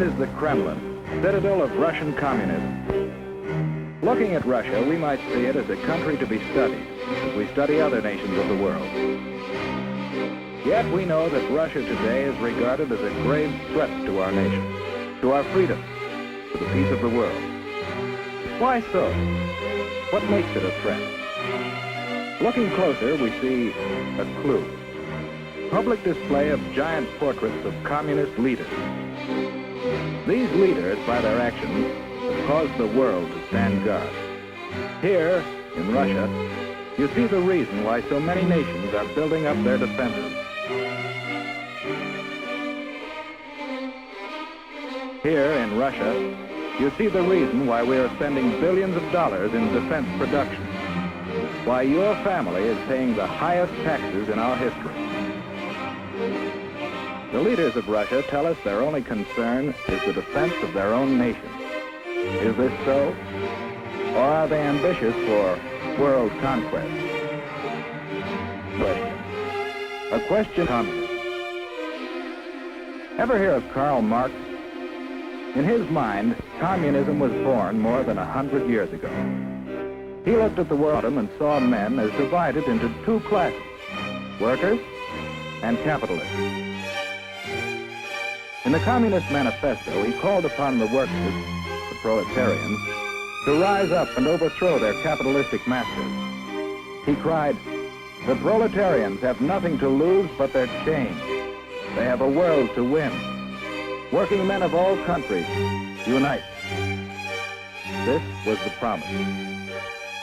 is the Kremlin, citadel of Russian communism. Looking at Russia, we might see it as a country to be studied, as we study other nations of the world. Yet we know that Russia today is regarded as a grave threat to our nation, to our freedom, to the peace of the world. Why so? What makes it a threat? Looking closer, we see a clue. Public display of giant portraits of communist leaders. These leaders, by their actions, have caused the world to stand guard. Here, in Russia, you see the reason why so many nations are building up their defenses. Here, in Russia, you see the reason why we are spending billions of dollars in defense production. Why your family is paying the highest taxes in our history. The leaders of Russia tell us their only concern is the defense of their own nation. Is this so? Or are they ambitious for world conquest? Question. A question communist. Ever hear of Karl Marx? In his mind, communism was born more than 100 years ago. He looked at the world and saw men as divided into two classes, workers and capitalists. In the Communist Manifesto, he called upon the workers, the proletarians, to rise up and overthrow their capitalistic masters. He cried, "The proletarians have nothing to lose but their chains. They have a world to win. Working men of all countries, unite." This was the promise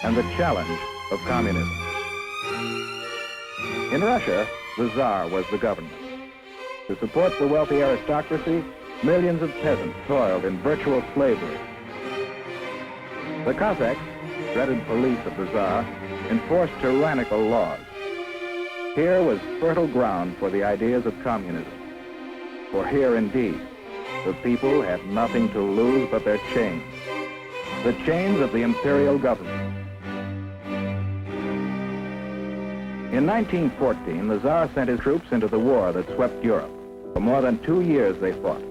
and the challenge of communism. In Russia, the Tsar was the government. To support the wealthy aristocracy, millions of peasants toiled in virtual slavery. The Cossacks, dreaded police of the Tsar, enforced tyrannical laws. Here was fertile ground for the ideas of communism. For here, indeed, the people had nothing to lose but their chains, the chains of the imperial government. In 1914, the Tsar sent his troops into the war that swept Europe. For more than 2 years they fought.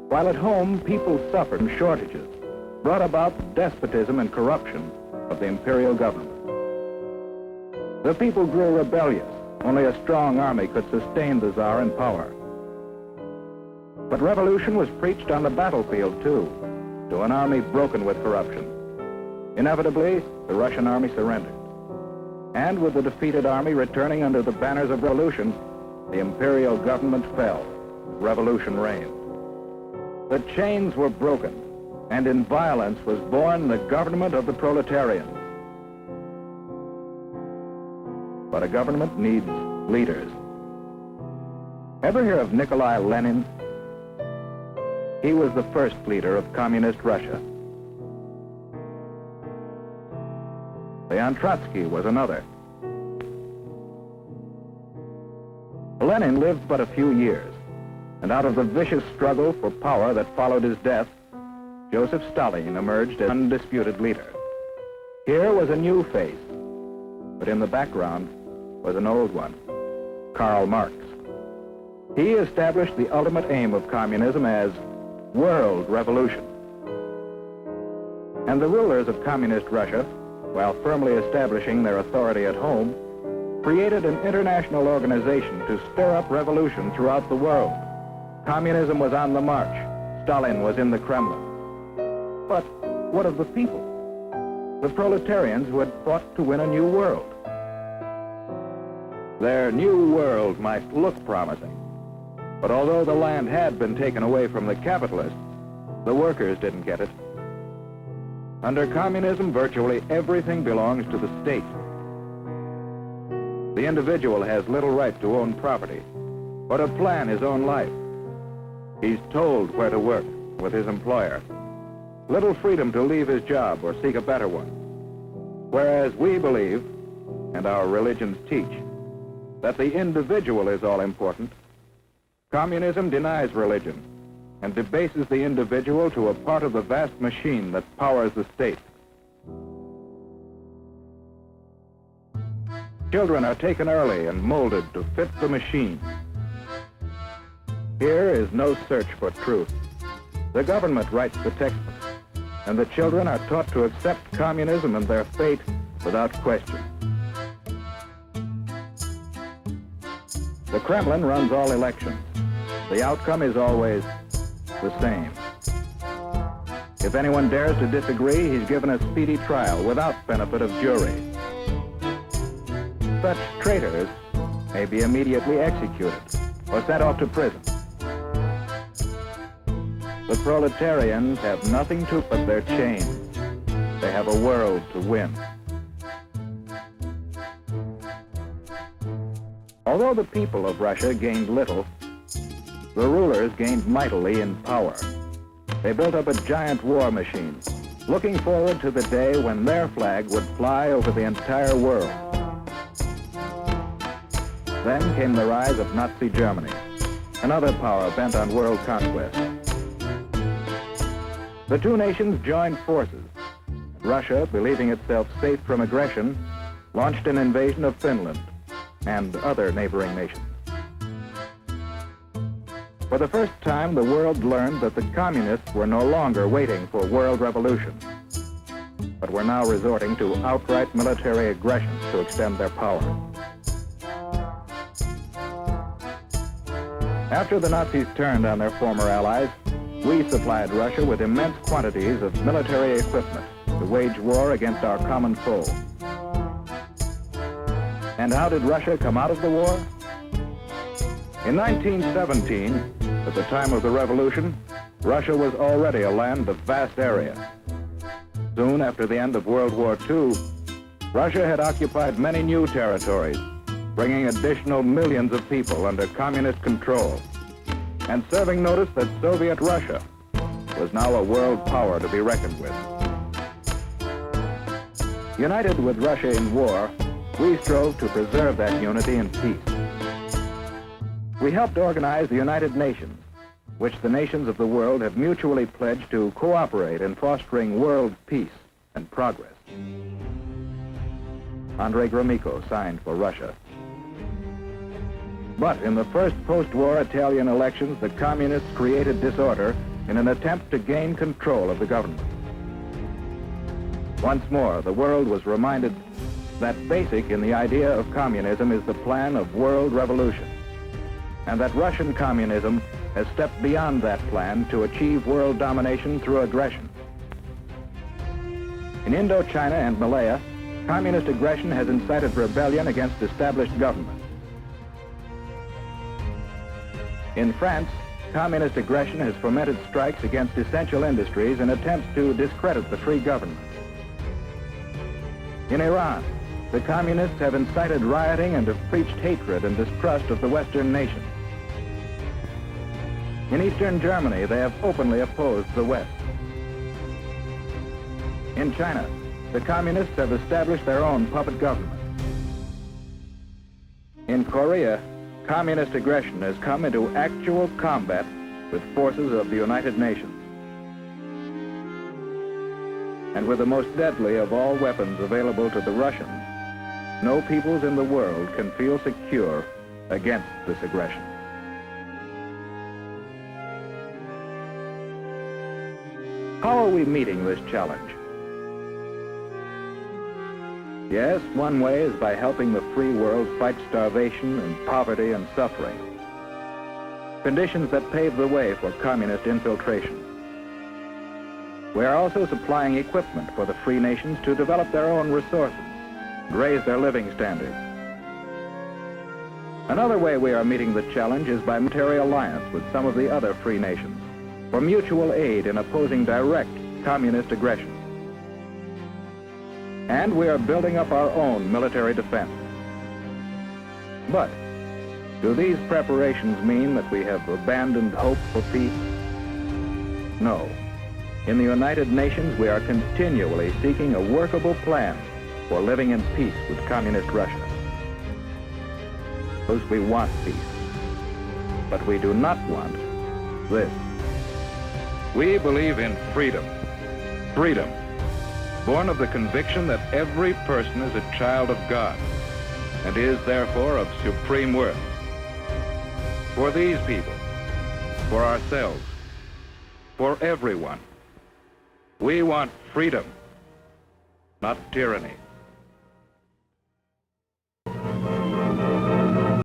While at home, people suffered from shortages, brought about the despotism and corruption of the imperial government. The people grew rebellious. Only a strong army could sustain the Tsar in power. But revolution was preached on the battlefield, too, to an army broken with corruption. Inevitably, the Russian army surrendered. And with the defeated army returning under the banners of revolution, the imperial government fell. Revolution reigned. The chains were broken, and in violence was born the government of the proletarians. But a government needs leaders. Ever hear of Nikolai Lenin? He was the first leader of communist Russia. Leon Trotsky was another. Lenin lived but a few years, and out of the vicious struggle for power that followed his death, Joseph Stalin emerged as undisputed leader. Here was a new face, but in the background was an old one, Karl Marx. He established the ultimate aim of communism as world revolution. And the rulers of communist Russia, while firmly establishing their authority at home, created an international organization to stir up revolution throughout the world. Communism was on the march. Stalin was in the Kremlin. But what of the people? The proletarians who had fought to win a new world. Their new world might look promising. But although the land had been taken away from the capitalists, the workers didn't get it. Under communism, virtually everything belongs to the state. The individual has little right to own property or to plan his own life. He's told where to work with his employer. Little freedom to leave his job or seek a better one. Whereas we believe, and our religions teach, that the individual is all important, communism denies religion and debases the individual to a part of the vast machine that powers the state. Children are taken early and molded to fit the machine. Here is no search for truth. The government writes the textbooks, and the children are taught to accept communism and their fate without question. The Kremlin runs all elections. The outcome is always the same. If anyone dares to disagree, he's given a speedy trial without benefit of jury. Such traitors may be immediately executed or sent off to prison. The proletarians have nothing to but their chains. They have a world to win. Although the people of Russia gained little, the rulers gained mightily in power. They built up a giant war machine, looking forward to the day when their flag would fly over the entire world. Then came the rise of Nazi Germany, another power bent on world conquest. The two nations joined forces. Russia, believing itself safe from aggression, launched an invasion of Finland and other neighboring nations. For the first time, the world learned that the communists were no longer waiting for world revolution, but were now resorting to outright military aggression to extend their power. After the Nazis turned on their former allies, we supplied Russia with immense quantities of military equipment to wage war against our common foe. And how did Russia come out of the war? In 1917, at the time of the revolution, Russia was already a land of vast area. Soon after the end of World War II, Russia had occupied many new territories, bringing additional millions of people under communist control, and serving notice that Soviet Russia was now a world power to be reckoned with. United with Russia in war, we strove to preserve that unity and peace. We helped organize the United Nations, which the nations of the world have mutually pledged to cooperate in fostering world peace and progress. Andrei Gromyko signed for Russia. But in the first post-war Italian elections, the communists created disorder in an attempt to gain control of the government. Once more, the world was reminded that basic in the idea of communism is the plan of world revolution, and that Russian communism has stepped beyond that plan to achieve world domination through aggression. In Indochina and Malaya, communist aggression has incited rebellion against established government. In France, communist aggression has fomented strikes against essential industries in attempts to discredit the free government. In Iran, the communists have incited rioting and have preached hatred and distrust of the Western nations. In Eastern Germany, they have openly opposed the West. In China, the communists have established their own puppet government. In Korea, communist aggression has come into actual combat with forces of the United Nations. And with the most deadly of all weapons available to the Russians, no peoples in the world can feel secure against this aggression. How are we meeting this challenge? Yes, one way is by helping the free world fight starvation and poverty and suffering, conditions that pave the way for communist infiltration. We are also supplying equipment for the free nations to develop their own resources and raise their living standards. Another way we are meeting the challenge is by military alliance with some of the other free nations for mutual aid in opposing direct communist aggression. And we are building up our own military defense. But do these preparations mean that we have abandoned hope for peace? No. In the United Nations, we are continually seeking a workable plan for living in peace with communist Russia. Because we want peace, but we do not want this. We believe in freedom. Freedom, born of the conviction that every person is a child of God and is therefore of supreme worth. For these people, for ourselves, for everyone. We want freedom, not tyranny.